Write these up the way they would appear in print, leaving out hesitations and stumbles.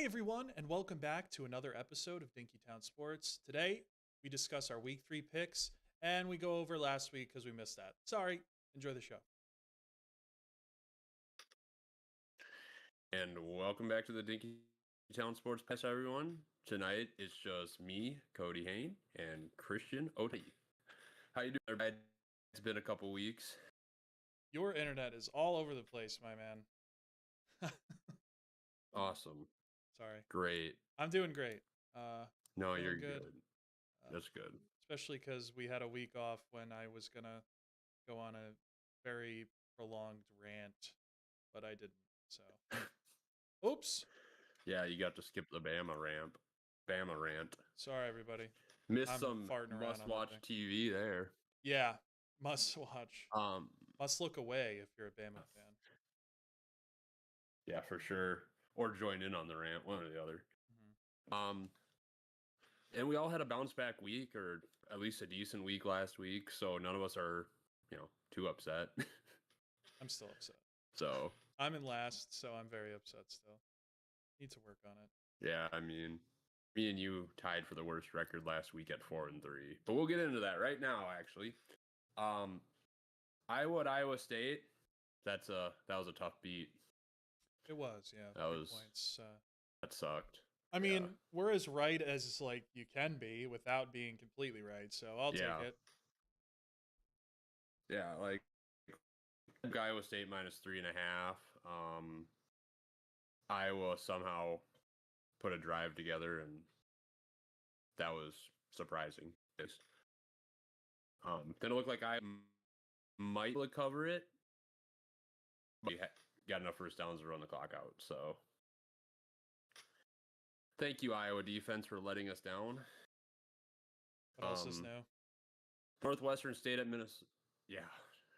Hey everyone, and welcome back to another episode of Dinkytown Sports. Today, we discuss our Week 3 picks, and we go over last week because we missed that. Sorry, enjoy the show. And welcome back to the Dinkytown Sports Podcast, everyone. Tonight it's just me, Cody Hain, and Christian Oti. How you doing, everybody? It's been a couple weeks. Your internet is all over the place, my man. Awesome. Sorry. Great. I'm doing great. No, feeling you're good. good. That's good. Especially because we had a week off when I was going to go on a very prolonged rant, but I didn't, so. Oops. Yeah, you got to skip the Bama rant. Sorry, everybody. Missed I'm some farting around on must-watch that thing. TV there. Yeah, must watch. Um, Must look away if you're a Bama fan. Yeah, for sure. Or join in on the rant, one or the other. Mm-hmm. And we all had a bounce back week, or at least a decent week last week, so none of us are, too upset. I'm still upset. So I'm in last, so I'm very upset still. Need to work on it. yeah, I mean, me and you tied for the worst record last week at 4-3, but we'll get into that right now. Actually, Iowa State. That was a tough beat. It was, yeah. That was points. That sucked. I mean, we're as right as like you can be without being completely right, so I'll take it. Yeah, like Iowa State -3.5. Iowa somehow put a drive together, and that was surprising. Didn't look like I might cover it, but we got enough first downs to run the clock out. So thank you, Iowa defense, for letting us down. What else is new? Northwestern State at Minnesota. Yeah,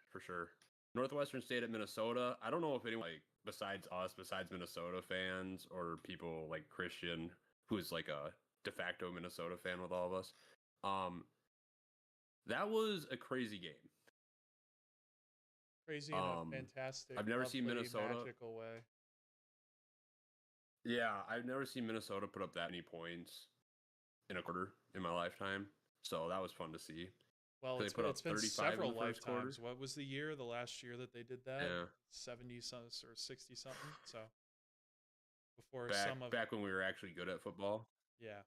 for sure. Northwestern State at Minnesota. I don't know if anyone besides Minnesota fans or people like Christian, who's like a de facto Minnesota fan with all of us. That was a crazy game. Crazy in a fantastic, I've never seen Minnesota magical way. Yeah, I've never seen Minnesota put up that many points in a quarter in my lifetime. So that was fun to see. Well, it's been several lifetimes. What was the last year that they did that? Yeah. 70 something or 60 something. So before back when we were actually good at football. Yeah.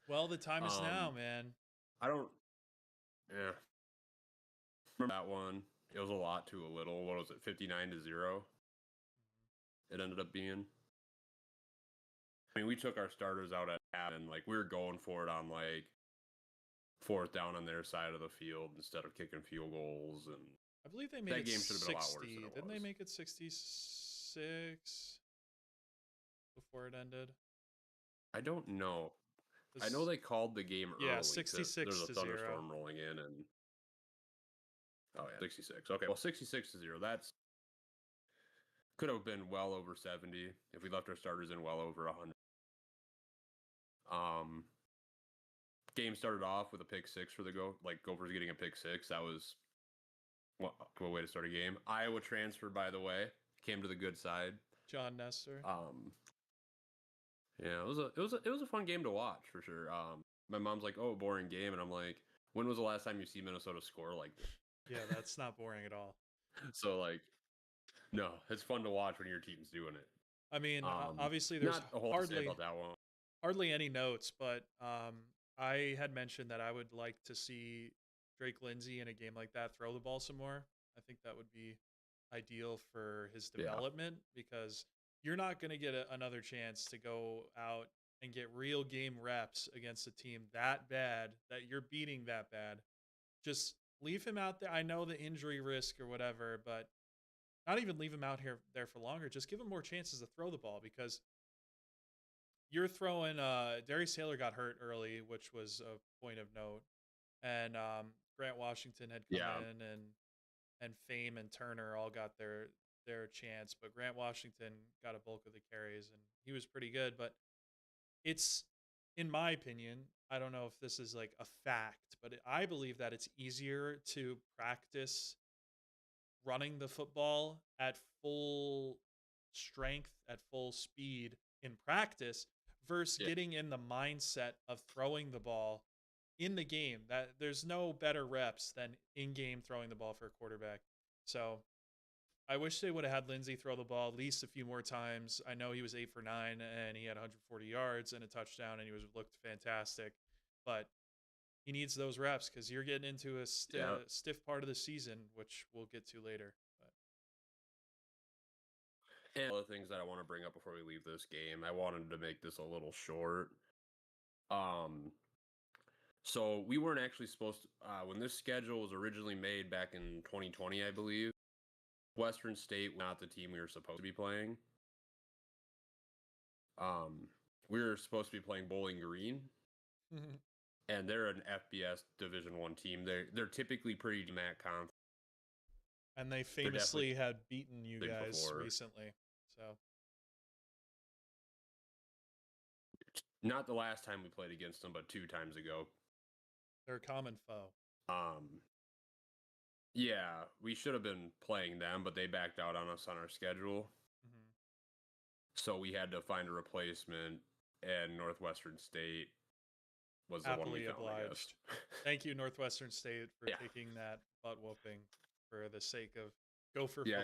Well, the time is now, man. Yeah. Remember that one? It was a lot to a little. What was it? 59-0. It ended up being. I mean, we took our starters out at half, and we were going for it on fourth down on their side of the field instead of kicking field goals. And I believe they made that it game should have been 60. a lot worse than it Didn't was. They make it 66 before it ended? I don't know. I know they called the game early. Yeah, 66 there's a to thunderstorm 0. rolling in, and 66. Okay, well, 66-0. That's could have been well over 70 if we left our starters in well over 100. Game started off with a pick six for the Gophers getting a pick six. That was a way to start a game. Iowa transfer, by the way, came to the good side. John Nestor. Yeah, it was a fun game to watch for sure. My mom's like, "Oh, boring game," and I'm like, "When was the last time you see Minnesota score like this?" Yeah, that's not boring at all. So no, it's fun to watch when your team's doing it. I mean, obviously there's not a whole lot to say about that one. Hardly any notes, but I had mentioned that I would like to see Drake Lindsay in a game like that throw the ball some more. I think that would be ideal for his development because you're not going to get another chance to go out and get real game reps against a team that bad, that you're beating that bad. Just leave him out there. I know the injury risk or whatever, but not even leave him out there for longer. Just give him more chances to throw the ball because you're throwing Darius Taylor got hurt early, which was a point of note. And Grant Washington had come in and Fame and Turner all got their chance, but Grant Washington got a bulk of the carries and he was pretty good. But it's, in my opinion, I don't know if this is like a fact, but I believe that it's easier to practice running the football at full strength at full speed in practice versus Yeah. getting in the mindset of throwing the ball in the game. That there's no better reps than in-game throwing the ball for a quarterback. So I wish they would have had Lindsey throw the ball at least a few more times. I know he was 8 for 9 and he had 140 yards and a touchdown and he looked fantastic, but he needs those reps because you're getting into a stiff part of the season, which we'll get to later. But And other things that I want to bring up before we leave this game, I wanted to make this a little short. So we weren't actually supposed to, when this schedule was originally made back in 2020, I believe, Western State was not the team we were supposed to be playing. We were supposed to be playing Bowling Green, and they're an FBS Division I team. They're typically pretty DMAC conference. And they famously had beaten you guys recently. So not the last time we played against them, but 2 times ago. They're a common foe. Yeah, we should have been playing them, but they backed out on us on our schedule. Mm-hmm. So we had to find a replacement, and Northwestern State was the one we found, obliged. Thank you, Northwestern State, for taking that butt whooping for the sake of Gopher football.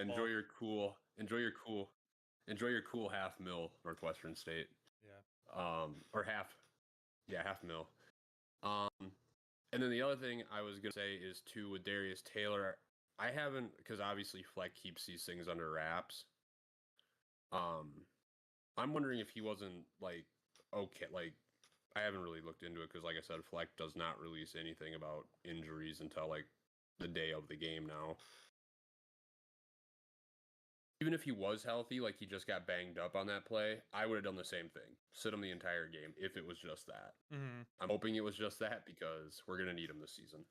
Enjoy your cool half mil, Northwestern State. Yeah. Or half mil. And then the other thing I was gonna say is too with Darius Taylor, I haven't, because obviously Fleck keeps these things under wraps. I'm wondering if he wasn't like okay, like I haven't really looked into it because, like I said, Fleck does not release anything about injuries until like the day of the game now. Even if he was healthy, like he just got banged up on that play, I would have done the same thing. Sit him the entire game if it was just that. Mm-hmm. I'm hoping it was just that because we're going to need him this season.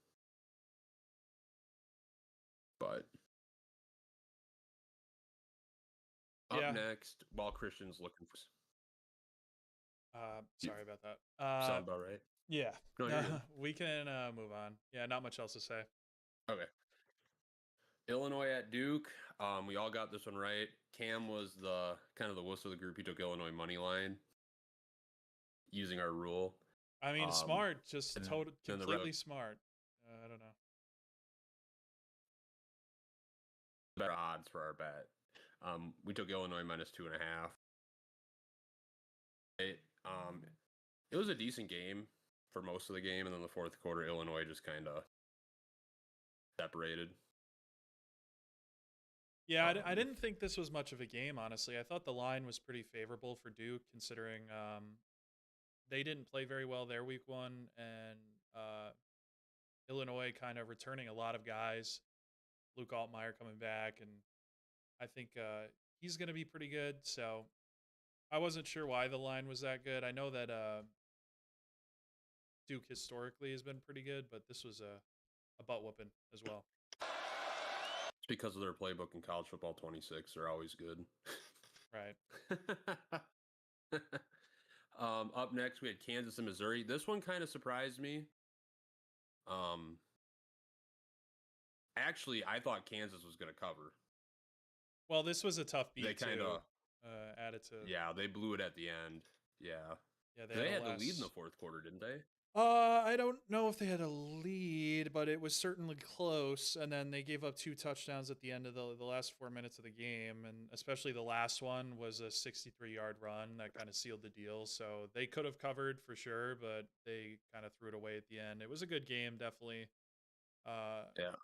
But up next, while Christian's looking for... sorry about that. Sound about right? Yeah. No, we can move on. Yeah, not much else to say. Okay. Illinois at Duke. We all got this one right. Cam was the kind of the wuss of the group. He took Illinois money line using our rule. I mean, smart, just completely smart. I don't know. Better odds for our bet. We took Illinois -2.5. It was a decent game for most of the game, and then the fourth quarter, Illinois just kind of separated. Yeah, I didn't think this was much of a game, honestly. I thought the line was pretty favorable for Duke, considering they didn't play very well their week 1, and Illinois kind of returning a lot of guys. Luke Altmaier coming back, and I think he's going to be pretty good. So I wasn't sure why the line was that good. I know that Duke historically has been pretty good, but this was a butt whooping as well. It's because of their playbook in college football 26. They're always good. Right. Up next, we had Kansas and Missouri. This one kind of surprised me. Actually, I thought Kansas was going to cover. Well, this was a tough beat. They kind of added to. Yeah, they blew it at the end. Yeah. Yeah, they had the lead in the fourth quarter, didn't they? I don't know if they had a lead, but it was certainly close. And then they gave up 2 touchdowns at the end of the last 4 minutes of the game, and especially the last one was a 63-yard run that kind of sealed the deal. So they could have covered for sure, but they kind of threw it away at the end. It was a good game, definitely. Yeah.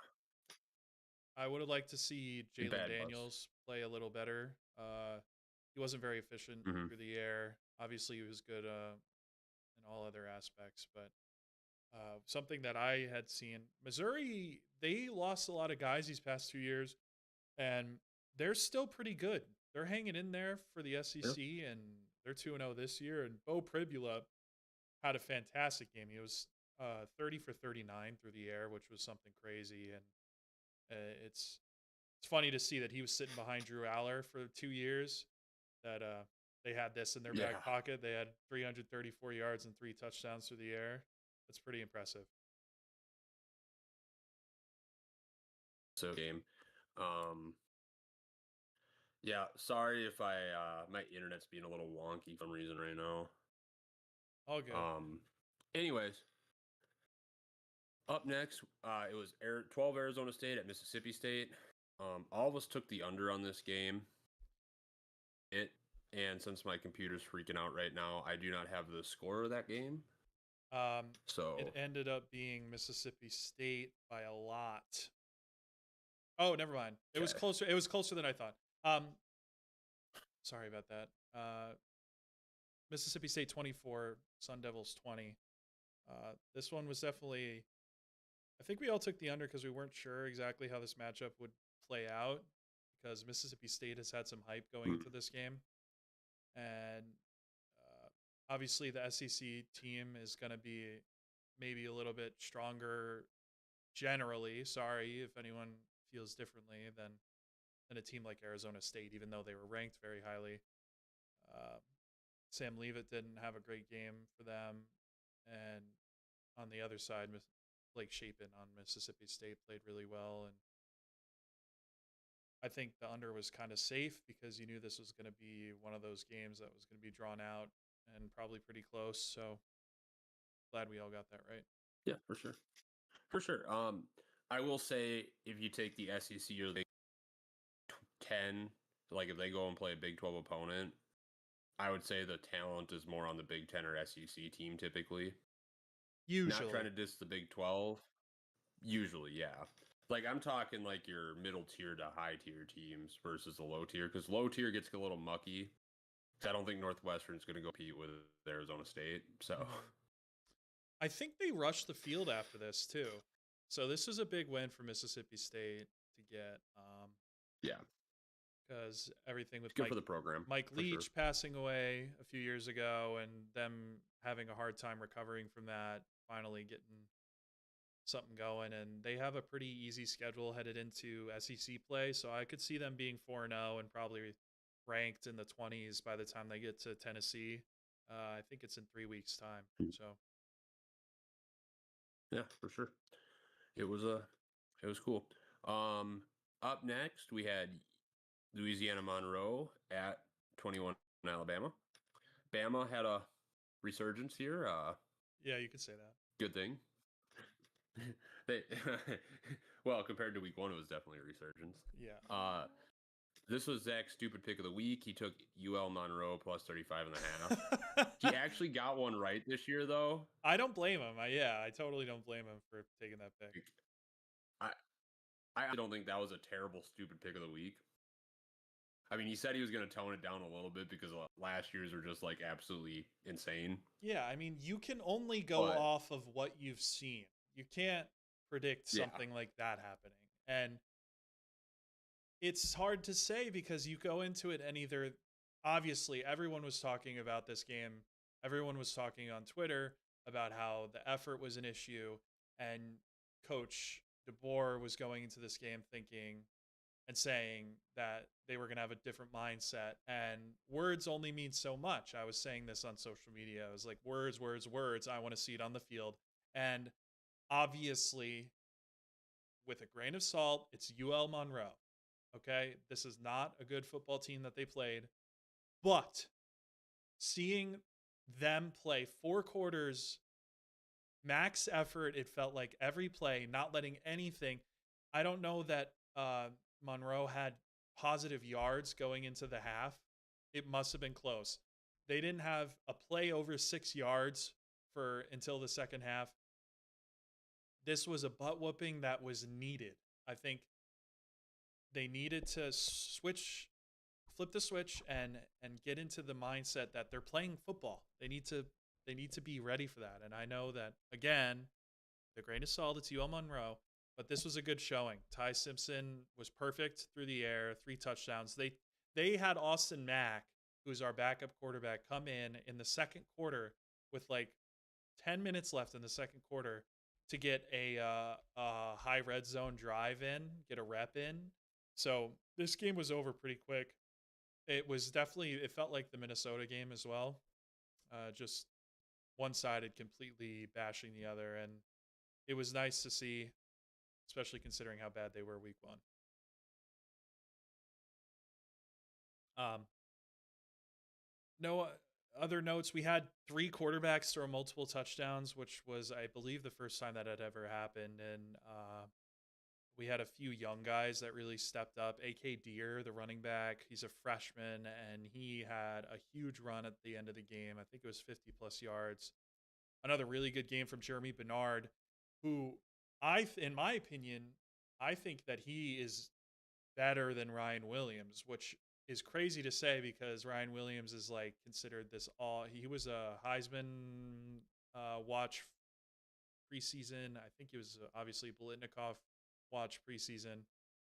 I would have liked to see Jalen Daniels play a little better. He wasn't very efficient through the air. Obviously, he was good in all other aspects, but something that I had seen, Missouri, they lost a lot of guys these past 2 years, and they're still pretty good. They're hanging in there for the SEC, and they're 2-0 this year. And Bo Pribula had a fantastic game. He was 30 for 39 through the air, which was something crazy. And it's funny to see that he was sitting behind Drew Aller for 2 years, that they had this in their back pocket. They had 334 yards and 3 touchdowns through the air. That's pretty impressive. So game. Yeah, sorry if my internet's being a little wonky for some reason right now. All good. Anyways, up next, it was 12 Arizona State at Mississippi State. All of us took the under on this game. And since my computer's freaking out right now, I do not have the score of that game. So It ended up being Mississippi State by a lot. Oh, never mind. It was closer. It was closer than I thought. Sorry about that. Mississippi State 24, Sun Devils 20. This one was definitely. I think we all took the under because we weren't sure exactly how this matchup would play out, because Mississippi State has had some hype going into this game, and obviously the SEC team is going to be maybe a little bit stronger generally. Sorry if anyone feels differently than a team like Arizona State, even though they were ranked very highly. Sam Leavitt didn't have a great game for them, and on the other side, Blake Shapen on Mississippi State played really well, and I think the under was kind of safe because you knew this was going to be one of those games that was going to be drawn out and probably pretty close. So glad we all got that right. Yeah, for sure. For sure. I will say if you take the SEC or the 10, like if they go and play a Big 12 opponent, I would say the talent is more on the Big 10 or SEC team typically. Usually. Not trying to diss the Big 12. Usually, yeah. Like I'm talking like your middle tier to high tier teams versus the low tier, because low tier gets a little mucky. I don't think Northwestern's going to go compete with Arizona State. So I think they rushed the field after this too. So this is a big win for Mississippi State to get. Yeah. Because everything with good for the program. Mike Leach passing away a few years ago, and them having a hard time recovering from that, finally getting something going, and they have a pretty easy schedule headed into SEC play, so I could see them being 4-0 and probably ranked in the 20s by the time they get to Tennessee. I think it's in 3 weeks' time. So yeah, for sure. It was cool. Up next we had Louisiana Monroe at 21 Alabama. Bama had a resurgence here. Yeah, you could say that. Good thing. Well, compared to week 1, it was definitely a resurgence. Yeah. This was Zach's stupid pick of the week. He took UL Monroe plus 35.5. He actually got one right this year, though. I don't blame him. I totally don't blame him for taking that pick. I don't think that was a terrible, stupid pick of the week. I mean, he said he was going to tone it down a little bit because last year's were just like absolutely insane. Yeah, I mean, you can only go off of what you've seen. You can't predict something like that happening. And it's hard to say because you go into it and either, obviously, everyone was talking about this game. Everyone was talking on Twitter about how the effort was an issue, and Coach DeBoer was going into this game thinking and saying that they were going to have a different mindset, and words only mean so much. I was saying this on social media. I was like, words, words, words. I want to see it on the field. And obviously, with a grain of salt, it's UL Monroe. Okay, this is not a good football team that they played, but seeing them play 4 quarters, max effort, it felt like every play, not letting anything. I don't know that Monroe had positive yards going into the half. It must have been close. They didn't have a play over 6 yards until the second half. This was a butt whooping that was needed. I think they needed to flip the switch and get into the mindset that they're playing football. They need to be ready for that. And I know that, again, the grain of salt, it's UL Monroe, but this was a good showing. Ty Simpson was perfect through the air, 3 touchdowns. They had Austin Mack, who's our backup quarterback, come in the second quarter with like 10 minutes left in the second quarter to get a high red zone drive in, get a rep in. So this game was over pretty quick. It felt like the Minnesota game as well. Just one-sided, completely bashing the other. And it was nice to see, especially considering how bad they were week 1. Um, no other notes. We had three quarterbacks throw multiple touchdowns, which was, I believe, the first time that had ever happened. And we had a few young guys that really stepped up. AK Deer, the running back, he's a freshman, and he had a huge run at the end of the game. I think it was 50 plus yards. Another really good game from Jeremy Bernard, who in my opinion, I think that he is better than Ryan Williams, which is crazy to say because Ryan Williams is like considered this all. He was a Heisman watch preseason. I think it was obviously Bolitnikoff watch preseason,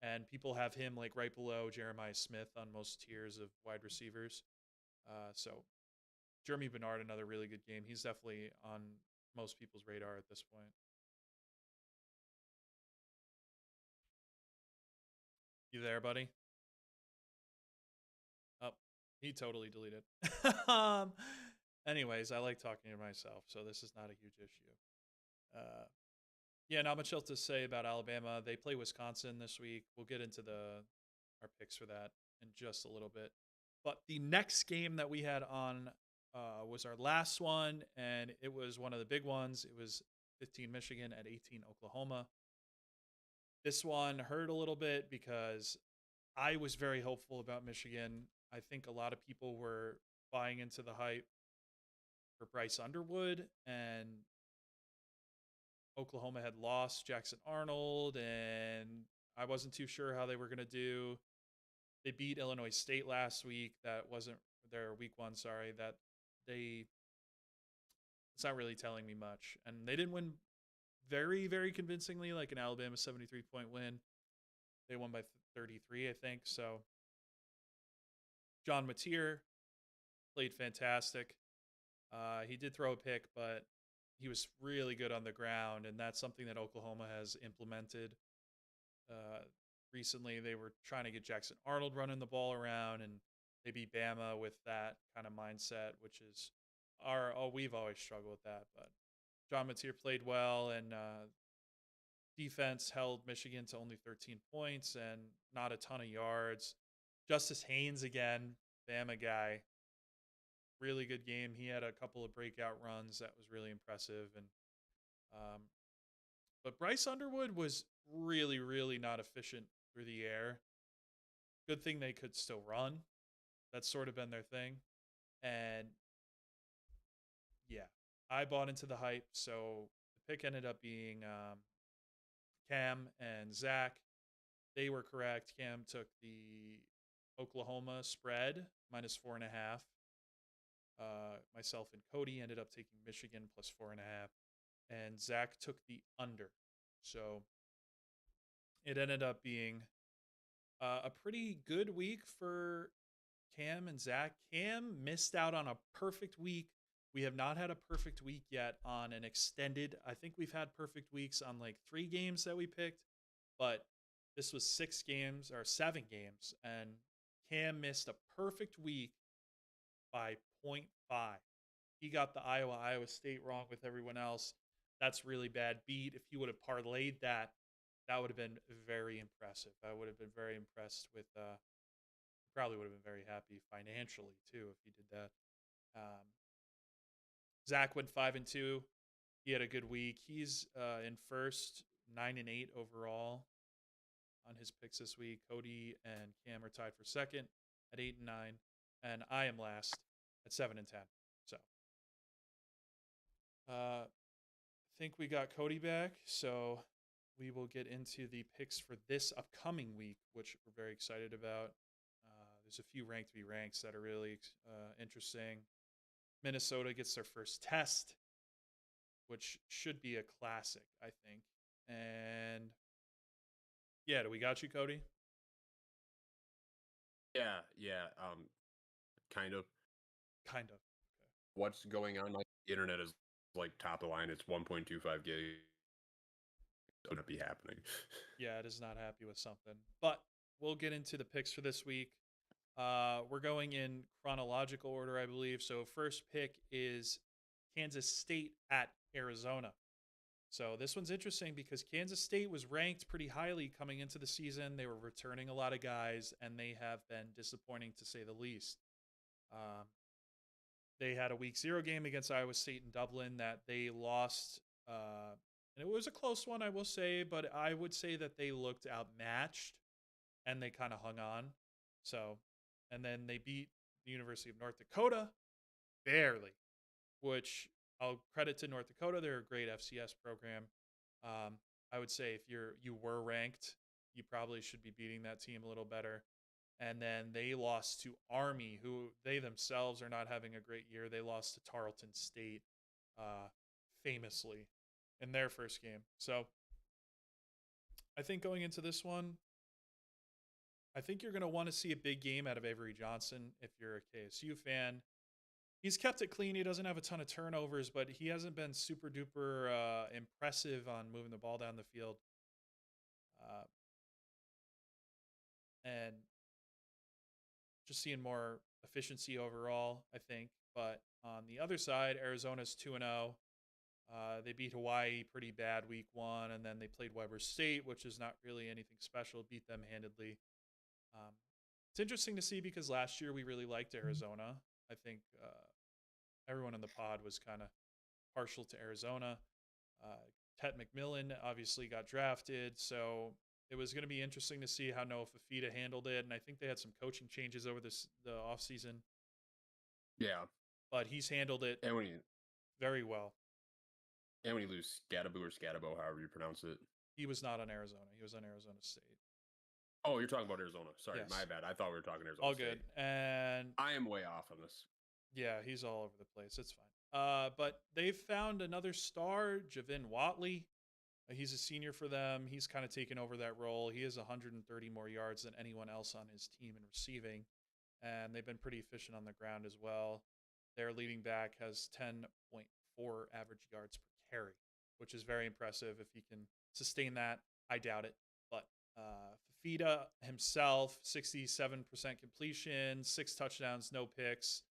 and people have him like right below Jeremiah Smith on most tiers of wide receivers. So Jeremy Bernard, another really good game. He's definitely on most people's radar at this point. You there, buddy? Oh, he totally deleted. um, anyways, I like talking to myself, so this is not a huge issue. Yeah, not much else to say about Alabama. They play Wisconsin this week. We'll get into our picks for that in just a little bit. But the next game that we had on was our last one, and it was one of the big ones. It was 15 Michigan at 18 Oklahoma. This one hurt a little bit because I was very hopeful about Michigan. I think a lot of people were buying into the hype for Bryce Underwood, and Oklahoma had lost Jackson Arnold, and I wasn't too sure how they were going to do. They beat Illinois State last week. That wasn't their week one, sorry. It's not really telling me much. And they didn't win very, very convincingly, like an Alabama 73-point win. They won by 33, I think. So John Mateer played fantastic. He did throw a pick, but he was really good on the ground, and that's something that Oklahoma has implemented. Recently, they were trying to get Jackson Arnold running the ball around, and they beat Bama with that kind of mindset, which is we've always struggled with that. But John Mateer played well, and defense held Michigan to only 13 points and not a ton of yards. Justice Haynes again, Bama guy, really good game. He had a couple of breakout runs that was really impressive, and um, but Bryce Underwood was really, really not efficient through the air. Good thing they could still run. That's sort of been their thing, and yeah, I bought into the hype. So the pick ended up being Cam and Zach. They were correct. Cam took the Oklahoma spread -4.5. Myself and Cody ended up taking Michigan +4.5, and Zach took the under. So it ended up being a pretty good week for Cam and Zach. Cam missed out on a perfect week. We have not had a perfect week yet on an extended. I think we've had perfect weeks on like 3 games that we picked, but this was 6 games or 7 games, and Cam missed a perfect week by 0.5. He got the Iowa State wrong with everyone else. That's really bad beat. If he would have parlayed that, that would have been very impressive. I would have been very impressed with. Probably would have been very happy financially too if he did that. Um, Zach went 5-2. He had a good week. He's in first, 9-8 overall on his picks this week. Cody and Cam are tied for second at 8-9, and I am last at 7-10. So I think we got Cody back. So we will get into the picks for this upcoming week, which we're very excited about. There's a few ranked v ranks that are really interesting. Minnesota gets their first test, which should be a classic, I think. And yeah, do we got you, Cody? Yeah. Kind of. Kind of. Okay. What's going on? Like, the internet is like top of the line. It's 1.25 gig. It's gonna be happening. Yeah, it is not happy with something. But we'll get into the picks for this week. We're going in chronological order, I believe. So first pick is Kansas State at Arizona. So this one's interesting because Kansas State was ranked pretty highly coming into the season. They were returning a lot of guys, and they have been disappointing to say the least. Um, they had a week 0 game against Iowa State in Dublin that they lost. And it was a close one, I will say, but I would say that they looked outmatched and they kind of hung on. So, and then they beat the University of North Dakota barely, which I'll credit to North Dakota. They're a great FCS program. Um, I would say if you were ranked, you probably should be beating that team a little better. And then they lost to Army, who they themselves are not having a great year. They lost to Tarleton State, famously, in their first game. So I think going into this one, I think you're going to want to see a big game out of Avery Johnson if you're a KSU fan. He's kept it clean. He doesn't have a ton of turnovers, but he hasn't been super duper impressive on moving the ball down the field. And just seeing more efficiency overall, I think. But on the other side, Arizona's 2-0. They beat Hawaii pretty bad week 1, and then they played Weber State, which is not really anything special, beat them handedly. It's interesting to see because last year we really liked Arizona. I think everyone in the pod was kind of partial to Arizona. Tet McMillan obviously got drafted, so it was going to be interesting to see how Noah Fafita handled it, and I think they had some coaching changes over the offseason. Yeah. But he's handled it very well. And when you lose Scatabo or Scatabo, however you pronounce it. He was not on Arizona. He was on Arizona State. Oh, you're talking about Arizona. Sorry, yes. My bad. I thought we were talking Arizona State. All good. And I am way off on this. Yeah, he's all over the place. It's fine. But they've found another star, Javin Watley. He's a senior for them. He's kind of taken over that role. He has 130 more yards than anyone else on his team in receiving. And they've been pretty efficient on the ground as well. Their leading back has 10.4 average yards per carry, which is very impressive. If he can sustain that, I doubt it. But Fafita himself, 67% completion, 6 touchdowns, no picks.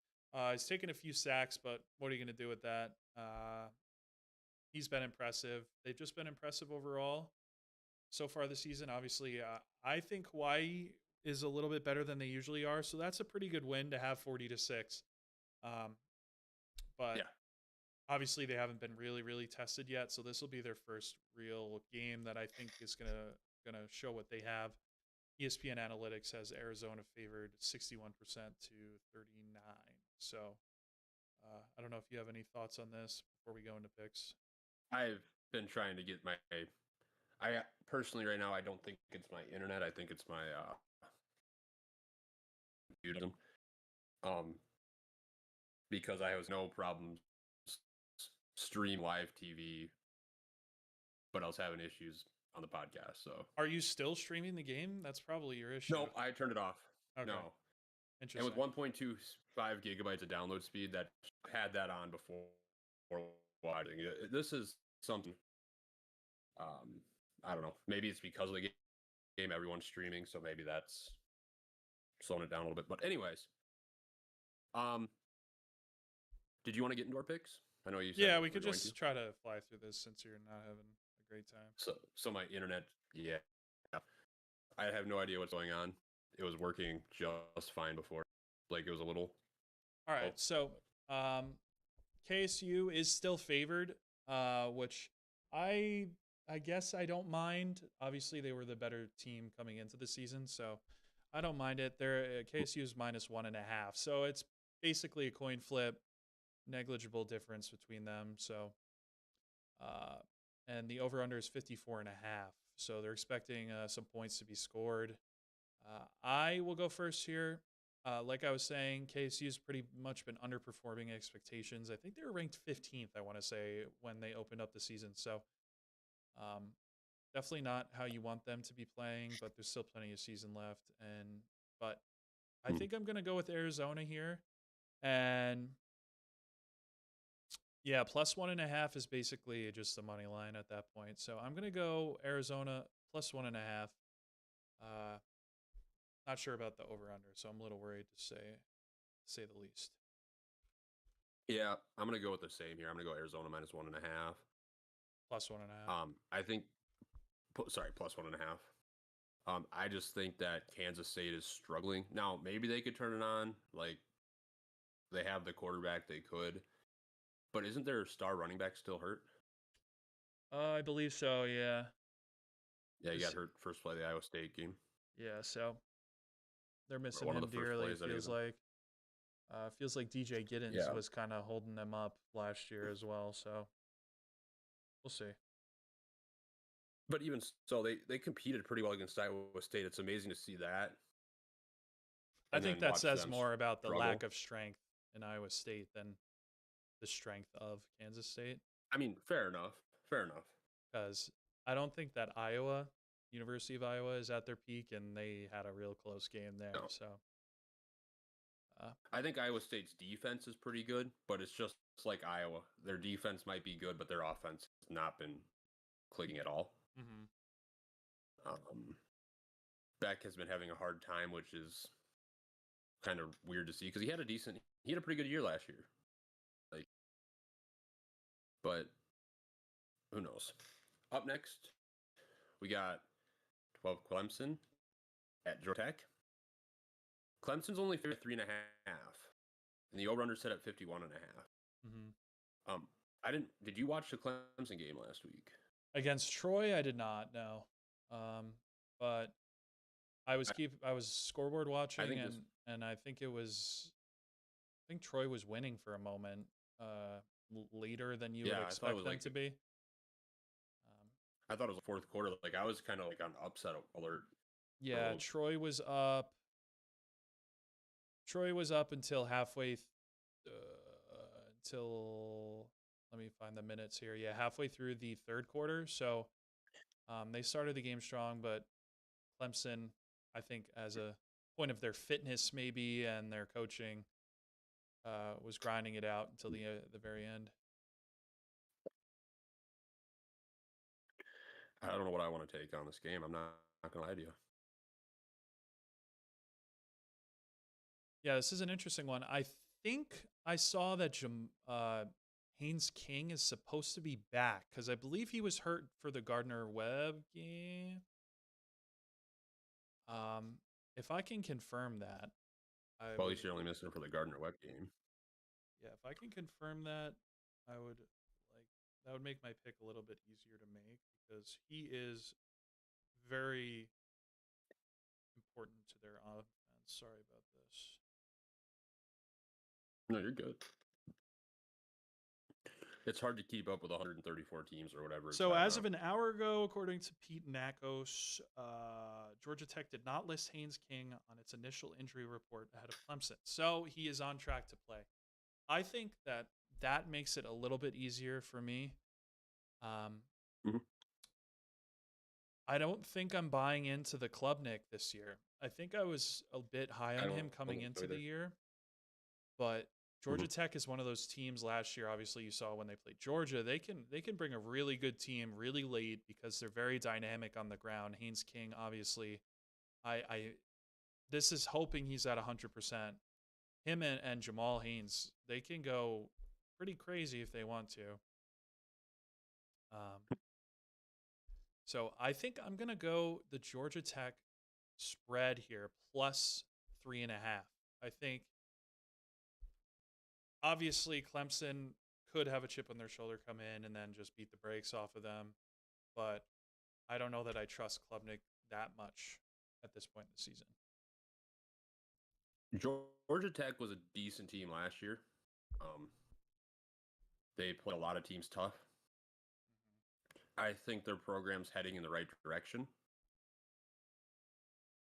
He's taken a few sacks, but what are you going to do with that? He's been impressive. They've just been impressive overall so far this season. Obviously, I think Hawaii is a little bit better than they usually are, so that's a pretty good win to have 40-6. But yeah. Obviously, they haven't been really tested yet, so this will be their first real game that I think is gonna show what they have. ESPN Analytics has Arizona favored 61% to 39. So I don't know if you have any thoughts on this before we go into picks. I've been trying to get I personally right now, I don't think it's my internet. I think it's my computer. Because I have no problem stream live TV, but I was having issues on the podcast. So, are you still streaming the game? That's probably your issue. No, I turned it off. Okay. No. Interesting. And with 1.25 gigabytes of download speed, that had that on before watching it. This is something. I don't know. Maybe it's because of the game everyone's streaming, so maybe that's slowing it down a little bit. But anyways, did you want to get into our picks? I know you said. Yeah, we could just try to fly through this since you're not having a great time. So my internet, yeah. I have no idea what's going on. It was working just fine before. Like, it was a little. All right, so KSU is still favored, which I guess I don't mind. Obviously, they were the better team coming into the season, so I don't mind it. KSU is -1.5, so it's basically a coin flip. Negligible difference between them. So, and the over/under is 54.5. So they're expecting some points to be scored. I will go first here. Like I was saying, KSU's pretty much been underperforming expectations. I think they were ranked 15th, I want to say, when they opened up the season. So definitely not how you want them to be playing, but there's still plenty of season left. But I think I'm going to go with Arizona here. And yeah, +1.5 is basically just the money line at that point. So I'm going to go Arizona +1.5. Not sure about the over/under, so I'm a little worried to say the least. Yeah, I'm going to go with the same here. I'm going to go Arizona -1.5. Plus 1.5. I think, sorry, plus 1.5. I just think that Kansas State is struggling. Now, maybe they could turn it on. Like, they have the quarterback, they could. But isn't their star running back still hurt? I believe so, yeah. Yeah, he got hurt first play of the Iowa State game. Yeah, so they're missing him dearly, feels like. Feels like DJ Giddens was kind of holding them up last year as well, so we'll see. But even so, they competed pretty well against Iowa State. It's amazing to see that. I think that says more about the lack of strength in Iowa State than the strength of Kansas State. I mean, fair enough. Fair enough. Because I don't think that University of Iowa, is at their peak, and they had a real close game there. No. So I think Iowa State's defense is pretty good, but it's just like Iowa. Their defense might be good, but their offense has not been clicking at all. Beck has been having a hard time, which is kind of weird to see because he had a pretty good year last year. But who knows? Up next, we got 12 Clemson at Georgia Tech. Clemson's only 3.5, and the over/under set at 51.5. Did you watch the Clemson game last week? Against Troy, I did not. No, but I was scoreboard watching, and I think Troy was winning for a moment, later than you would expect them to be. I thought it was the fourth quarter. Like, I was kind of like on upset alert. Yeah, Troy was up. Until halfway. Let me find the minutes here. Yeah, halfway through the third quarter. So, they started the game strong, but Clemson, I think, as a point of their fitness maybe and their coaching, was grinding it out until the very end. I don't know what I want to take on this game. I'm not going to lie to you. Yeah, this is an interesting one. I think I saw that Haynes King is supposed to be back because I believe he was hurt for the Gardner-Webb game. If I can confirm that. Well, at least you're only missing for the Gardner-Webb game. Yeah, if I can confirm that, that would make my pick a little bit easier to make because he is very important to their offense. Sorry about this. No, you're good. It's hard to keep up with 134 teams or whatever. So as of an hour ago, according to Pete Nakos, Georgia Tech did not list Haynes King on its initial injury report ahead of Clemson. So he is on track to play. I think that makes it a little bit easier for me. I don't think I'm buying into the Klubnik this year. I think I was a bit high on him coming into the year. But Georgia Tech is one of those teams last year, obviously you saw when they played Georgia, they can bring a really good team really late because they're very dynamic on the ground. Haynes King, obviously, this is hoping he's at 100%. Him and Jamal Haynes, they can go pretty crazy if they want to. So I think I'm going to go the Georgia Tech spread here, plus 3.5. I think, obviously, Clemson could have a chip on their shoulder come in and then just beat the brakes off of them. But I don't know that I trust Klubnik that much at this point in the season. Georgia Tech was a decent team last year. They played a lot of teams tough. I think their program's heading in the right direction.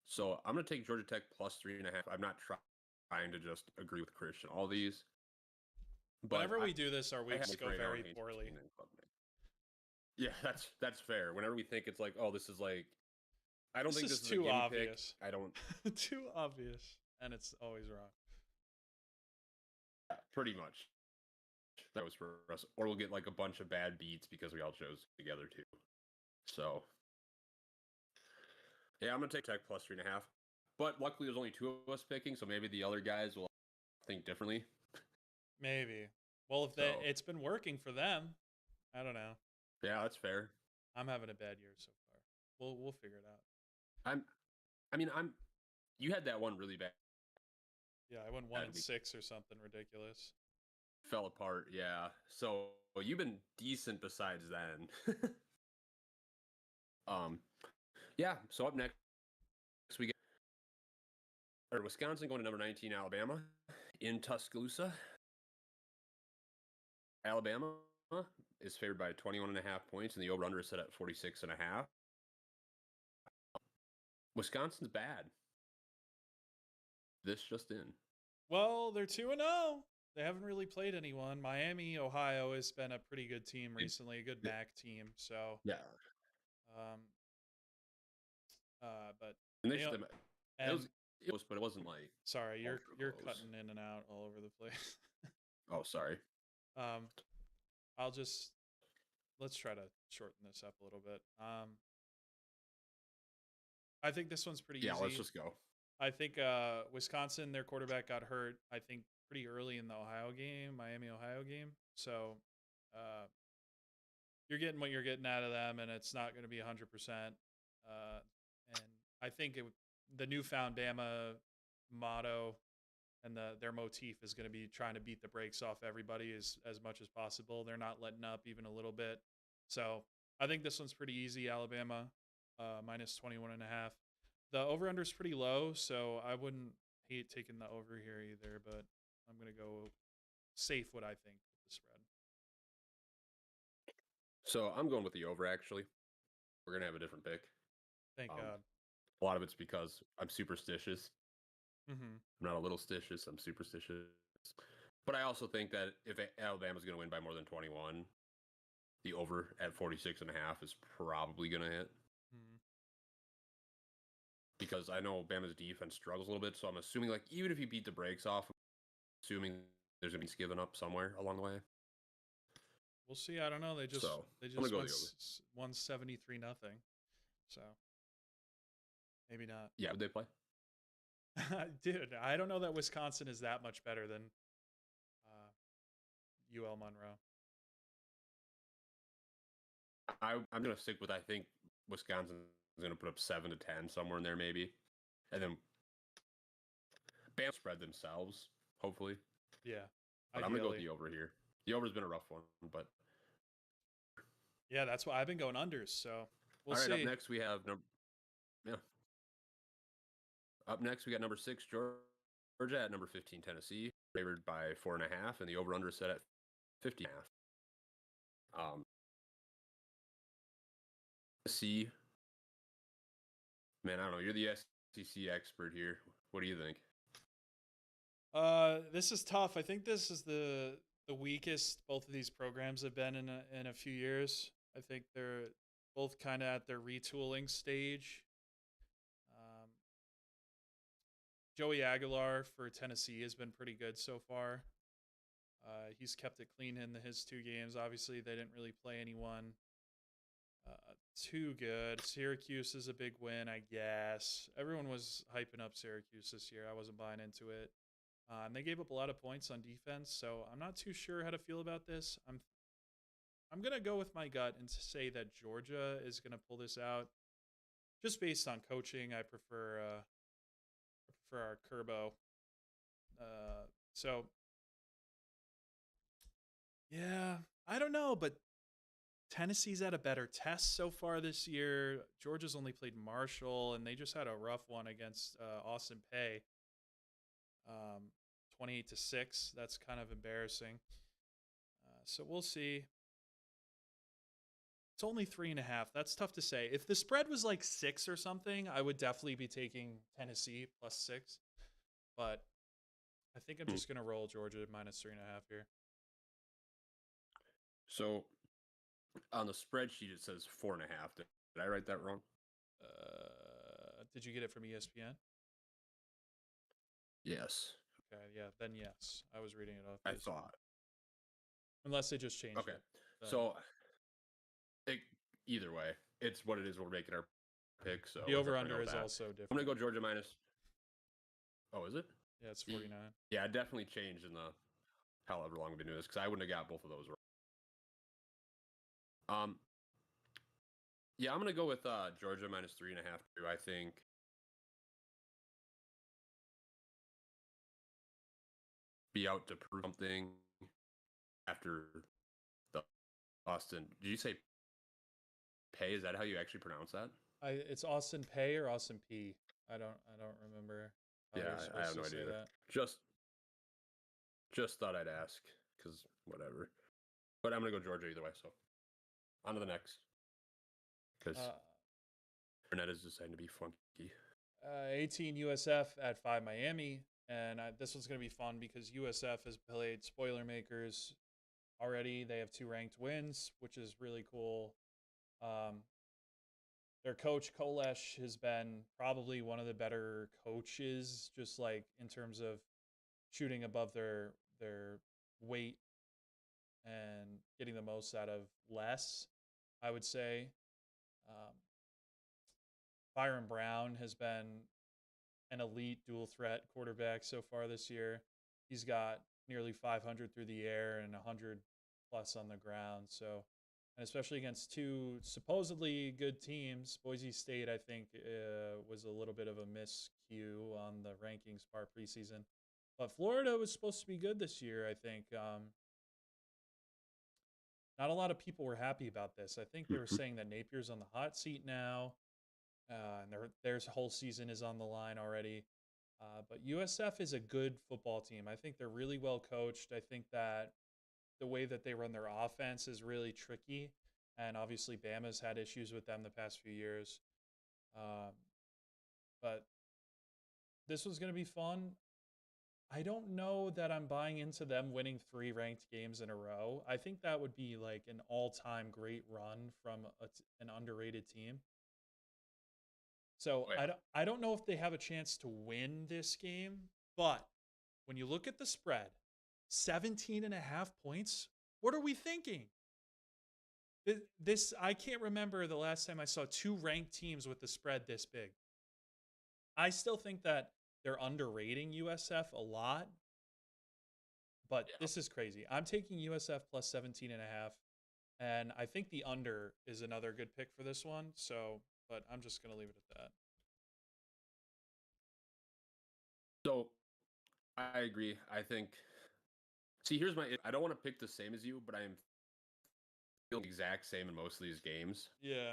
So I'm going to take Georgia Tech plus 3.5. I'm not trying to just agree with Christian. All these. Whenever we do this, our weeks go very poorly. Yeah, that's fair. Whenever we think it's like, oh, this is like, I don't think this is too obvious. I don't. Too obvious, and it's always wrong. Yeah, pretty much. That was for us. Or we'll get like a bunch of bad beats because we all chose together too. So, yeah, I'm going to take Tech plus 3.5. But luckily there's only two of us picking, so maybe the other guys will think differently. Maybe. Well, if it's been working for them, I don't know. Yeah, that's fair. I'm having a bad year so far. We'll figure it out. You had that one really bad. Yeah, I went 1-6 or something ridiculous. Fell apart, yeah. So you've been decent besides then. Yeah. So up next we get Wisconsin going to number 19, Alabama, in Tuscaloosa. Alabama is favored by 21.5 points, and the over/under is set at 46.5. Wisconsin's bad. This just in. Well, they're 2-0. They haven't really played anyone. Miami, Ohio has been a pretty good team recently, a good MAC team. So yeah. But and it was, but it wasn't like. Sorry, you're cutting in and out all over the place. Oh, sorry. Let's try to shorten this up a little bit. I think this one's pretty easy. Yeah, let's just go. I think Wisconsin, their quarterback got hurt, I think, pretty early in the Miami-Ohio game. So you're getting what you're getting out of them, and it's not going to be 100%. And I think the newfound Bama motto and their motif is going to be trying to beat the brakes off everybody as much as possible. They're not letting up even a little bit. So I think this one's pretty easy, Alabama, minus 21.5. The over-under is pretty low, so I wouldn't hate taking the over here either, but I'm going to go safe what I think with the spread. So I'm going with the over, actually. We're going to have a different pick. Thank God. A lot of it's because I'm superstitious. Mm-hmm. I'm not a little stitious. I'm superstitious. But I also think that if Alabama's going to win by more than 21, the over at 46.5 is probably going to hit. Mm-hmm. Because I know Bama's defense struggles a little bit, so I'm assuming, like, even if you beat the brakes off, assuming there's going to be given up somewhere along the way. We'll see. I don't know. They just won 73-0. So maybe not. Yeah, would they play? Dude, I don't know that Wisconsin is that much better than UL Monroe. I'm going to stick with, I think Wisconsin is going to put up 7 to 10, somewhere in there maybe. And then Bama spread themselves, hopefully. Yeah. But I'm going to go with the over here. The over's been a rough one, but. Yeah, that's why I've been going unders, so we'll see. All right, up next we have Up next, we got number 6, Georgia, at number 15, Tennessee, favored by 4.5, and the over/under set at 50.5. Tennessee, man, I don't know. You're the SEC expert here. What do you think? This is tough. I think this is the weakest both of these programs have been in a few years. I think they're both kind of at their retooling stage. Joey Aguilar for Tennessee has been pretty good so far. He's kept it clean in his 2 games. Obviously, they didn't really play anyone too good. Syracuse is a big win, I guess. Everyone was hyping up Syracuse this year. I wasn't buying into it. And they gave up a lot of points on defense, so I'm not too sure how to feel about this. I'm going to go with my gut and say that Georgia is going to pull this out. Just based on coaching, I prefer our Kerbo. So, yeah, I don't know, but Tennessee's had a better test so far this year. Georgia's only played Marshall, and they just had a rough one against Austin Peay. 28-6. That's kind of embarrassing. So we'll see. It's only 3.5. That's tough to say. If the spread was like 6 or something, I would definitely be taking Tennessee plus 6. But I think I'm just going to roll Georgia minus 3.5 here. So on the spreadsheet, it says 4.5. Did I write that wrong? Did you get it from ESPN? Yes. Okay, yeah, then yes. I was reading it off. I thought. Unless they just changed it. Okay. So either way, it's what it is. We're making our pick. So the over-under is also different. I'm going to go Georgia minus. Oh, is it? Yeah, it's 49. Yeah, it definitely changed in the however long we've been doing this because I wouldn't have got both of those Yeah, I'm gonna go with Georgia minus 3.5 too. I think be out to prove something after the Austin. Did you say Pay? Is that how you actually pronounce that? It's Austin Pay or Austin P. I don't remember how Yeah, you're I supposed have no to say idea either. that. Just thought I'd ask because whatever. But I'm gonna go Georgia either way. So on to the next because Uh, Burnett is deciding to be funky. 18 USF at 5 Miami, and this one's going to be fun because USF has played Spoilermakers already. They have 2 ranked wins, which is really cool. Their coach Kolesh has been probably one of the better coaches, just like in terms of shooting above their weight and getting the most out of less, I would say. Um, Byron Brown has been an elite dual threat quarterback so far this year. He's got nearly 500 through the air and 100 plus on the ground. So, and especially against 2 supposedly good teams, Boise State, I think, was a little bit of a miscue on the rankings part preseason. But Florida was supposed to be good this year, I think. Not a lot of people were happy about this. I think they were saying that Napier's on the hot seat now, and their whole season is on the line already. But USF is a good football team. I think they're really well coached. I think that the way that they run their offense is really tricky. And obviously, Bama's had issues with them the past few years. Um, but this was going to be fun. I don't know that I'm buying into them winning 3 ranked games in a row. I think that would be like an all-time great run from an underrated team. So I don't know if they have a chance to win this game, but when you look at the spread, 17.5 points, what are we thinking? This I can't remember the last time I saw 2 ranked teams with the spread this big. I still think that they're underrating USF a lot, but this is crazy. I'm taking USF plus 17.5, and I think the under is another good pick for this one. So, but I'm just going to leave it at that. So I agree. I think. See, here's my. I don't want to pick the same as you, but I am feeling the exact same in most of these games. Yeah.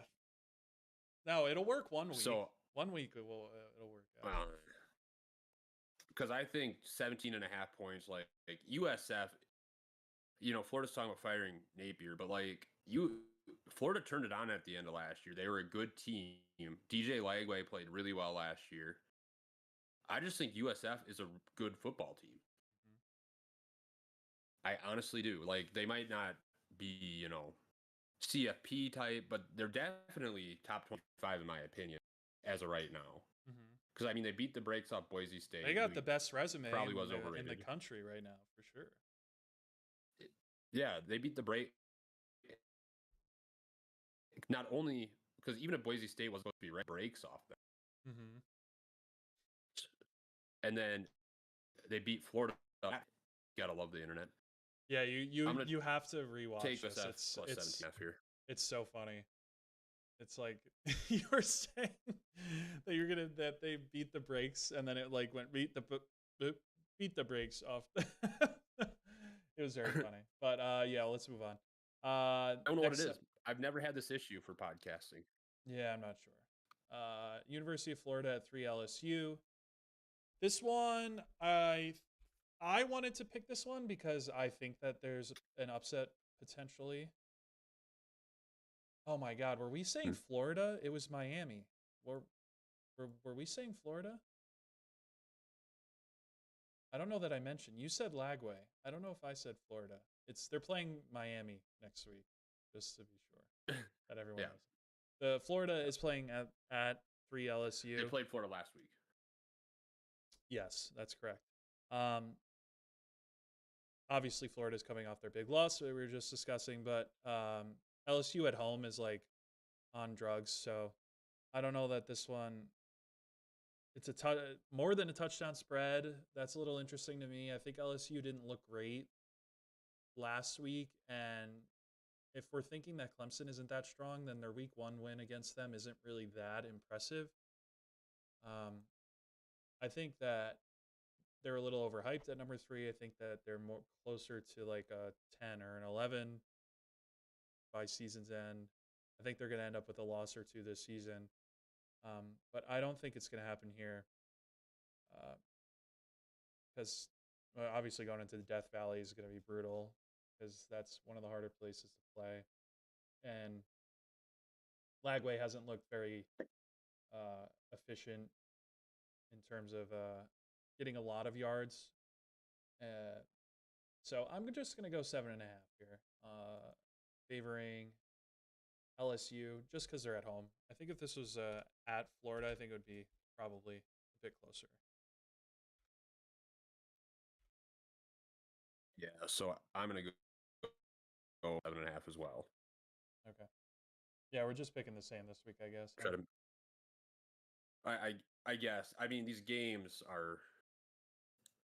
No, it'll work one week. So 1 week it'll work out. Because I think 17.5 points, like USF, Florida's talking about firing Napier, but Florida turned it on at the end of last year. They were a good team. DJ Lagway played really well last year. I just think USF is a good football team. I honestly do. Like, they might not be, CFP type, but they're definitely top 25 in my opinion as of right now. Because they beat the brakes off Boise State. They got the best resume probably was overrated in the country right now, for sure. Yeah, they beat the break. Not only because even if Boise State was supposed to be breaks off them, and then they beat Florida. Gotta love the internet. Yeah, you have to rewatch take this. It's here. It's so funny. It's like you were saying that they beat the brakes and then it like went beat the brakes off. It was very funny. But yeah, let's move on. I don't know what it is. I've never had this issue for podcasting. Yeah, I'm not sure. University of Florida at 3 LSU. This one, I wanted to pick this one because I think that there's an upset potentially. Oh my God, were we saying Florida? It was Miami. Were we saying Florida? I don't know that I mentioned. You said Lagway. I don't know if I said Florida. They're playing Miami next week, just to be sure that everyone knows. The Florida is playing at 3 LSU. They played Florida last week. Yes, that's correct. Obviously, Florida's coming off their big loss we were just discussing, but LSU at home is like on drugs, so I don't know that this one. It's more than a touchdown spread. That's a little interesting to me. I think LSU didn't look great last week, and if we're thinking that Clemson isn't that strong, then their week 1 win against them isn't really that impressive. I think that they're a little overhyped at number 3. I think that they're more closer to like a 10 or an 11 by season's end. I think they're going to end up with a loss or two this season. But I don't think it's going to happen here because obviously going into the Death Valley is going to be brutal because that's one of the harder places to play. And Lagway hasn't looked very efficient in terms of getting a lot of yards. So I'm just going to go 7.5 here, favoring LSU just because they're at home. I think if this was at Florida, I think it would be probably a bit closer. Yeah, so I'm gonna go 7.5 as well. Okay. Yeah, we're just picking the same this week, I guess. Try to. I guess. I mean, these games are.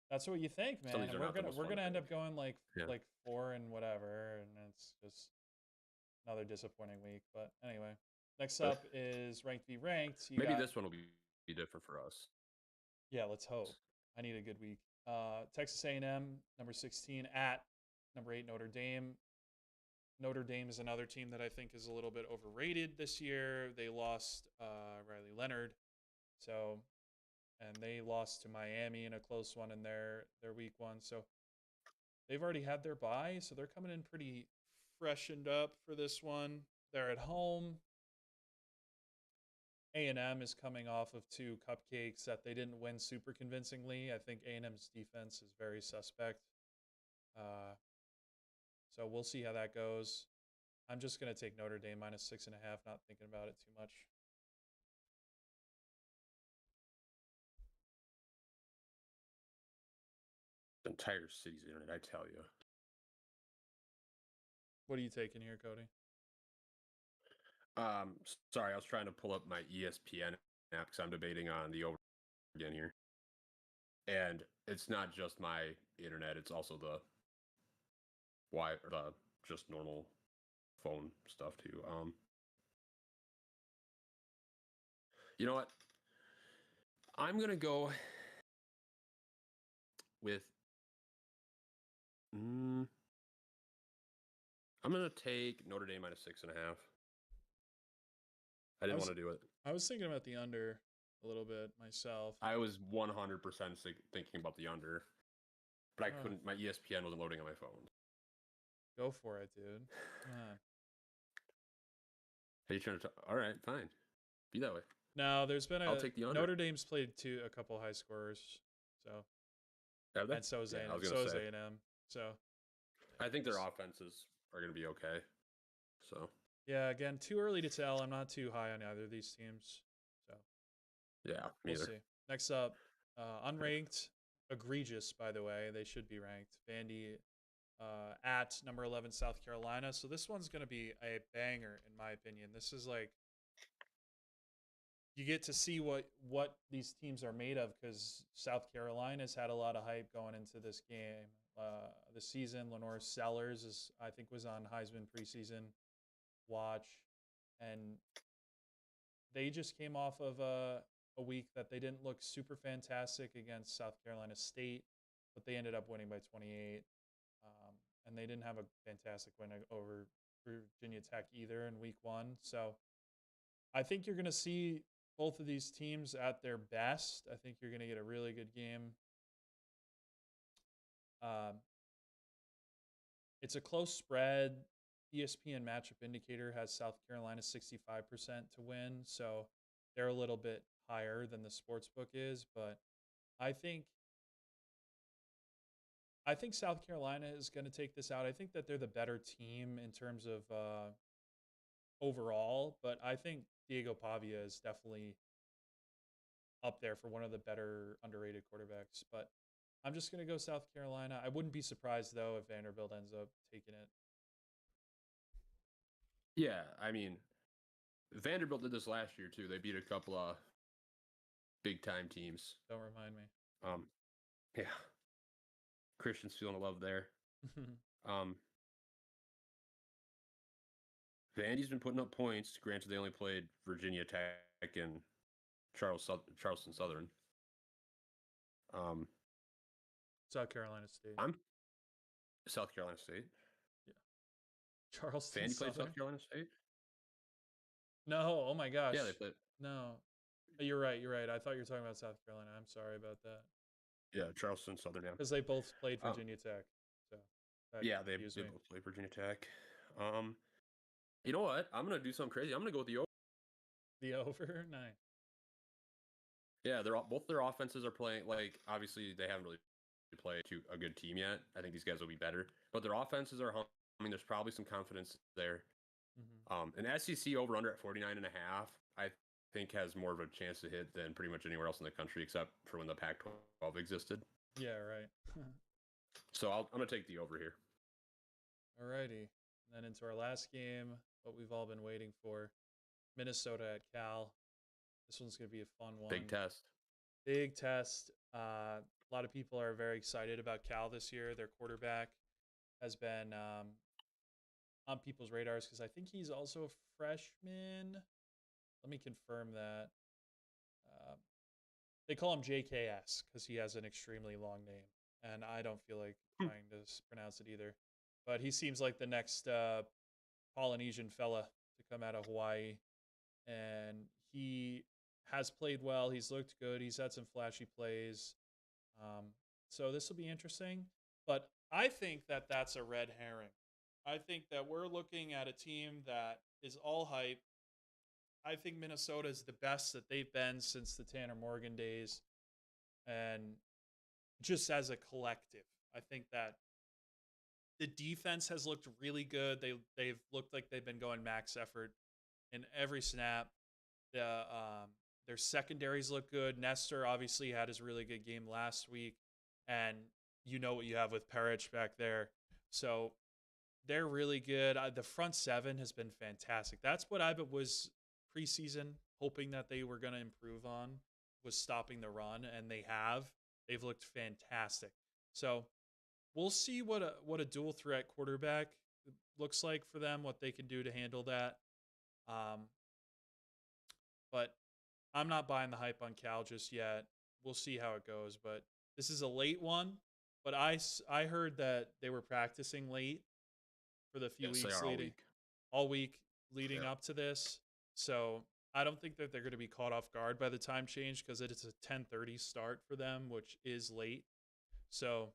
That's what you think, man. And we're gonna end up going like 4 and whatever, and it's just another disappointing week. But anyway, next up is ranked v ranked. Maybe this one will be different for us. Yeah, let's hope. I need a good week. Texas A&M, number 16 at number 8 Notre Dame. Notre Dame is another team that I think is a little bit overrated this year. They lost Riley Leonard, and they lost to Miami in a close one in their week 1. So they've already had their bye, so they're coming in pretty freshened up for this one. They're at home. A&M is coming off of 2 cupcakes that they didn't win super convincingly. I think A&M's defense is very suspect. So we'll see how that goes. I'm just going to take Notre Dame minus 6.5, not thinking about it too much. The entire city's internet, I tell you. What are you taking here, Cody? Sorry, I was trying to pull up my ESPN app because I'm debating on the over again here. And it's not just my internet, it's also the just normal phone stuff too. You know what? I'm gonna go with I'm gonna take Notre Dame minus 6.5. I didn't want to do it. I was thinking about the under a little bit myself. I was 100% thinking about the under, but I couldn't. My ESPN wasn't loading on my phone. Go for it, dude. Come on. Are you trying to? All right, fine. Be that way. No, there's been I'll take the under. Notre Dame's played a couple high scorers, so and so is A&M. So is A&M. So I think their offenses are going to be okay. So yeah, again, too early to tell. I'm not too high on either of these teams. So yeah, we'll see. Next up, unranked, egregious, by the way. They should be ranked. Vandy at number 11, South Carolina. So this one's going to be a banger, in my opinion. This is like, you get to see what these teams are made of because South Carolina's had a lot of hype going into this game. This season, Lenore Sellers was on Heisman preseason watch, and they just came off of a week that they didn't look super fantastic against South Carolina State, but they ended up winning by 28. And they didn't have a fantastic win over Virginia Tech either in week 1. So I think you're going to see both of these teams at their best. I think you're going to get a really good game. It's a close spread. ESPN Matchup Indicator has South Carolina 65% to win, so they're a little bit higher than the sportsbook is, but I think South Carolina is going to take this out. I think that they're the better team in terms of overall, but I think Diego Pavia is definitely up there for one of the better underrated quarterbacks. But I'm just going to go South Carolina. I wouldn't be surprised, though, if Vanderbilt ends up taking it. Yeah, I mean, Vanderbilt did this last year, too. They beat a couple of big-time teams. Don't remind me. Yeah. Christian's feeling love there. Vandy's been putting up points. Granted, they only played Virginia Tech and Charleston Southern. South Carolina State. I'm South Carolina State. Yeah. Charleston Vandy Southern. played South Carolina State. No, oh my gosh. Yeah, they played. No, you're right. You're right. I thought you were talking about South Carolina. I'm sorry about that. Yeah, Charleston Southern. Yeah, because they both played Virginia Tech. So yeah, they both played Virginia Tech. You know what? I'm gonna do something crazy. I'm gonna go with the over. The over? Nice. Yeah, both their offenses are playing. Like, obviously, they haven't really played to a good team yet. I think these guys will be better, but their offenses are. I mean, there's probably some confidence there. An SEC over under at 49.5, I think has more of a chance to hit than pretty much anywhere else in the country, except for when the Pac-12 existed. Yeah, right. So I'm gonna take the over here. Alrighty, and then into our last game, what we've all been waiting for, Minnesota at Cal. This one's gonna be a fun one. Big test. Big test. A lot of people are very excited about Cal this year. Their quarterback has been on people's radars because I think he's also a freshman. Let me confirm that. They call him JKS because he has an extremely long name, and I don't feel like trying to pronounce it either. But he seems like the next Polynesian fella to come out of Hawaii, and he has played well. He's looked good. He's had some flashy plays. So this will be interesting. But I think that that's a red herring. I think that we're looking at a team that is all hype. I think Minnesota is the best that they've been since the Tanner Morgan days. And just as a collective, I think that the defense has looked really good. They've looked like they've been going max effort in every snap. Their secondaries look good. Nestor obviously had his really good game last week. And you know what you have with Perich back there. So they're really good. The front seven has been fantastic. That's what I was preseason hoping that they were going to improve on, was stopping the run, and they have. They've looked fantastic. So we'll see what a dual threat quarterback looks like for them, what they can do to handle that. But I'm not buying the hype on Cal just yet. We'll see how it goes. But this is a late one. But I heard that they were practicing late for the few weeks leading all week leading up to this. So I don't think that they're going to be caught off guard by the time change because it is a 10:30 start for them, which is late. So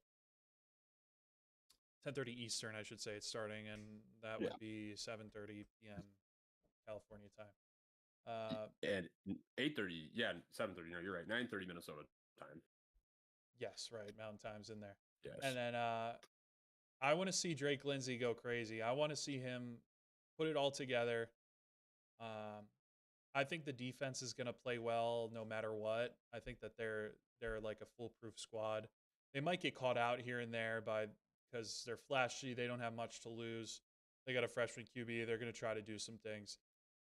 10:30 Eastern, I should say, it's starting, and that would be 7:30 p.m. California time. And 8:30, 7:30. No, you're right. 9:30 Minnesota time. Yes, right. Mountain Time's in there. Yes. And then I want to see Drake Lindsay go crazy. I want to see him put it all together. I think the defense is going to play well no matter what. I think that they're like a foolproof squad. They might get caught out here and there because they're flashy. They don't have much to lose. They got a freshman QB. They're going to try to do some things.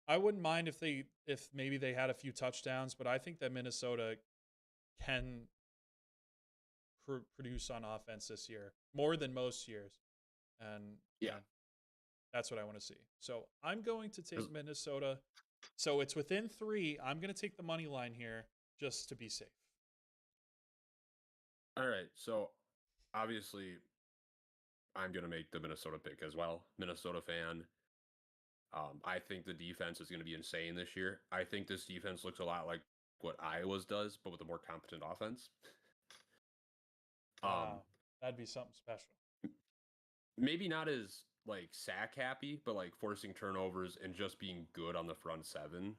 I wouldn't mind if maybe they had a few touchdowns, but I think that Minnesota can produce on offense this year more than most years. And that's what I want to see. So I'm going to take Minnesota. So it's within 3. I'm going to take the money line here just to be safe. All right. So obviously I'm going to make the Minnesota pick as well. Minnesota fan. I think the defense is going to be insane this year. I think this defense looks a lot like what Iowa's does, but with a more competent offense. Wow. That'd be something special. Maybe not as like sack happy, but like forcing turnovers and just being good on the front seven.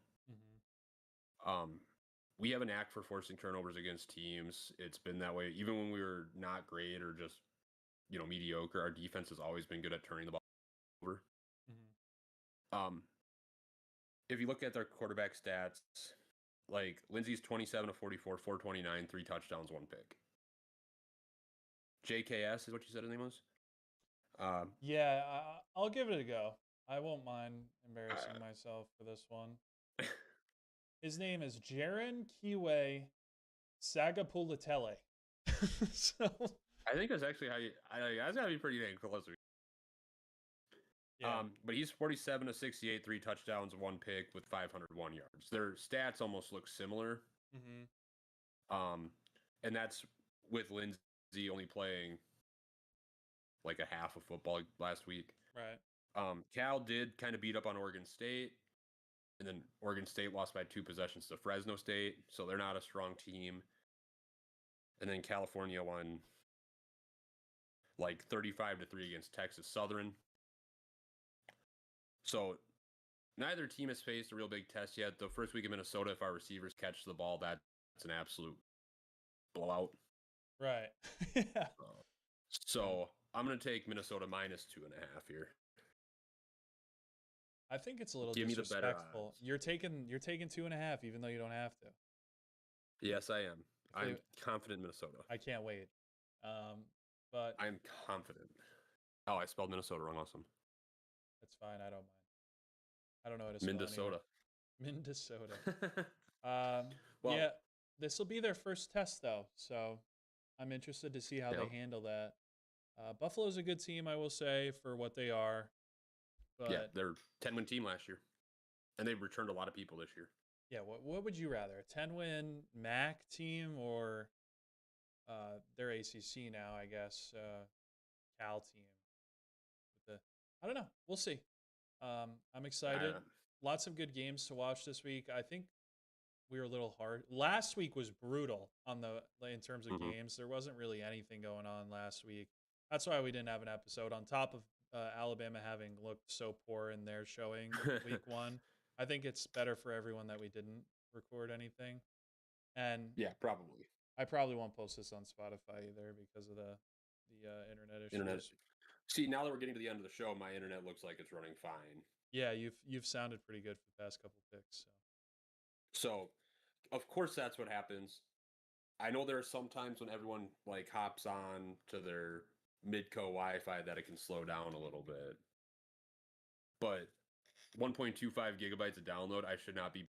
We have a knack for forcing turnovers against teams. It's been that way even when we were not great or just mediocre. Our defense has always been good at turning the ball over. If you look at their quarterback stats, like Lindsey's 27 of 44, 429, 3 touchdowns, 1 pick. JKS is what you said his name was? Yeah, I'll give it a go. I won't mind embarrassing myself for this one. His name is Jaron Kiwe Sagapulatele. So I think that's actually how you. That's gotta be pretty dang close. Yeah. But he's 47 to 68, 3 touchdowns, 1 pick with 501 yards. Their stats almost look similar. And that's with Lindsey only playing like a half of football last week. Right. Cal did kind of beat up on Oregon State, and then Oregon State lost by 2 possessions to Fresno State, so they're not a strong team. And then California won like 35-3 against Texas Southern. So neither team has faced a real big test yet. The first week of Minnesota, if our receivers catch the ball, that's an absolute blowout. Right. Yeah. So I'm going to take Minnesota -2.5 here. I think it's a little Give me the better disrespectful. odds. You're taking 2.5, even though you don't have to. Yes, I am. I'm confident in Minnesota. I can't wait. But I'm confident. Oh, I spelled Minnesota wrong. Awesome. That's fine. I don't mind. I don't know how to spell Minnesota. Minnesota. Well, yeah, this will be their first test, though, so I'm interested to see how they handle that. Buffalo's a good team, I will say, for what they are. But yeah, they're 10-win team last year, and they've returned a lot of people this year. Yeah, what would you rather, a 10-win MAC team or their ACC now, I guess, Cal team? I don't know. We'll see. I'm excited. Lots of good games to watch this week. I think we were a little hard. Last week was brutal in terms of games. There wasn't really anything going on last week. That's why we didn't have an episode. On top of Alabama having looked so poor in their showing week 1, I think it's better for everyone that we didn't record anything. And yeah, probably. I probably won't post this on Spotify either because of the internet issues. See, now that we're getting to the end of the show, my internet looks like it's running fine. Yeah, you've sounded pretty good for the past couple picks. So, of course, that's what happens. I know there are some times when everyone like hops on to their Midco Wi-Fi that it can slow down a little bit. But 1.25 gigabytes of download, I should not be,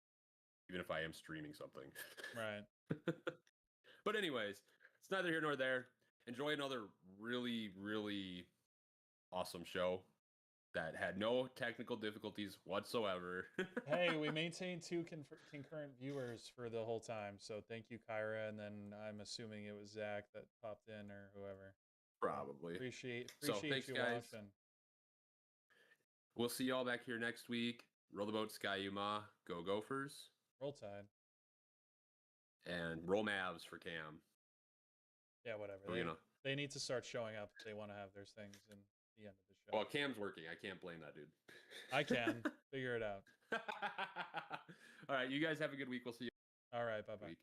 even if I am streaming something. Right. But anyways, it's neither here nor there. Enjoy another really, really awesome show that had no technical difficulties whatsoever. Hey, we maintained 2 concurrent viewers for the whole time. So thank you, Kyra. And then I'm assuming it was Zach that popped in or whoever. Probably. Appreciate thanks, you guys. watching. We'll see y'all back here next week. Roll the boat, Sky Yuma. Go Gophers. Roll Tide. And roll Mavs for Cam. Yeah, whatever. They need to start showing up if they want to have their things in the end of the show. Well, Cam's working. I can't blame that dude. I can. Figure it out. All right. You guys have a good week. We'll see you. All right. Bye-bye.